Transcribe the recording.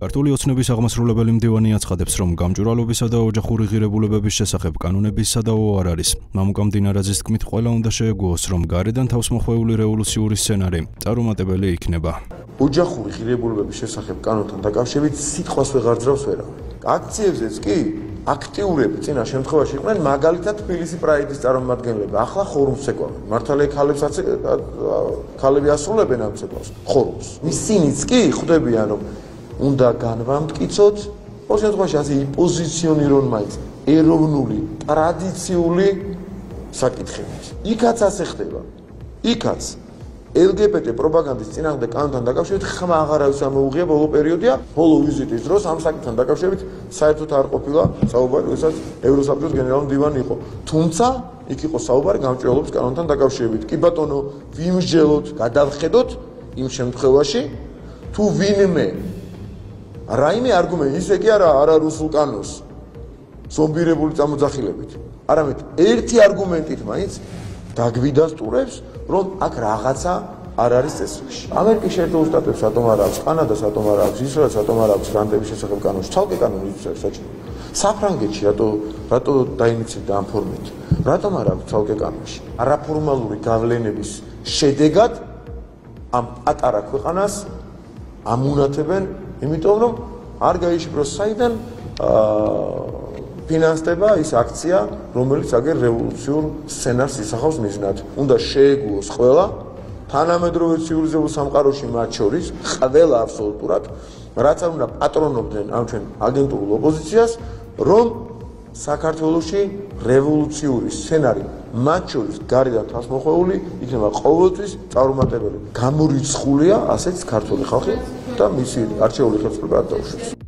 ქართული ოცნების აღმასრულებელი მდივანი აცხადებს, რომ გამჭვირვალობისა და ოჯახური ღირებულებების შესახებ კანონების სადავო არ არის. მამუკა მდინარაძის თქმით, ყველა უნდა შეეგუოს, რომ გარედან თავსმოხვეული რევოლუციური სცენარი წარუმატებელი იქნება. ოჯახური ღირებულებების შესახებ კანონთან დაკავშირებით სიტყვას ვეღარ ძრავს ვერავინ. აქციებზეც კი აქტიურები წინა შემთხვევაში იყვნენ მაგალითად თბილისი პრაიდის წარმომადგენლები. ახლა ხორუმს ეკავენ. მართალია ქალები ასრულებენ ამ ცეკვავს ხორუმს. ისინიც კი ხვდებიან, რომ უნდა განვამტკიცოთ, ყოველ შემთხვევაში ასე იპოზიციონირონ მაინც ეროვნული, ტრადიციული საკითხებით. იქაც ასე ხდება. იქაც LGBT პროპაგანდის წინააღმდეგ კანონთან დაკავშირებით ხმა აღარავის ამოუღია ბოლო პერიოდია, ბოლო ვიზიტის დროს ამ საკითხთან დაკავშირებით საერთოდ არ ყოფილა საუბარი, როდესაც ევროსაბჭოს გენერალური მდივანი იყო. თუმცა იქ იყო საუბარი გამჭვირვალობის კანონთან დაკავშირებით. კი ბატონო, ვიმსჯელოთ, გადავხედოთ იმ შემთხვევაში, თუ ვინმე რაიმე არგუმენტი, ისე კი არა რუსულ კანონს ზომბირებული წამოძახილებით. არამედ ერთი არგუმენტით მაინც დაგვიდასტურებს, რომ აქ რაღაცა არ არის წესრიგში. ამერიკის შეერთებულ შტატებს რატომ არ აქვს, კანადას რატომ არ აქვს, ისრაელს რატომ არ აქვს გრანტების შესახებ კანონში, ცალკე კანონი იწევს საჭირო. საფრანგეთში რატო დაინიცირდა ამ ფორმით? რატომ არ აქვს ცალკე კანონში? არაფორმალური გავლენების შედეგად ამ პატარა ქვეყანას ამუნათებენ, იმიტომ რომ არ გაიშიფროს საიდან ფინანსდება ის აქცია, რომელიც აგერ რევოლუციურ სცენარს ისახავს მიზნად. უნდა შეეგუოს ყველა თანამედროვე ცივილიზებულ სამყაროში მათ შორის, ყველა აბსოლუტურად, რაც არ უნდა პატრონობდნენ ამ ჩვენ აგენტურულ ოპოზიციას, რომ საქართველოში რევოლუციური სცენარი მათ შორის გარედან თასმოხვეული იქნება ყოველთვის წარუმატებელი. გამორიცხულია ასეც ქართული ხალხი და მისი არჩეული ხელისუფლება არ დაუშვებს.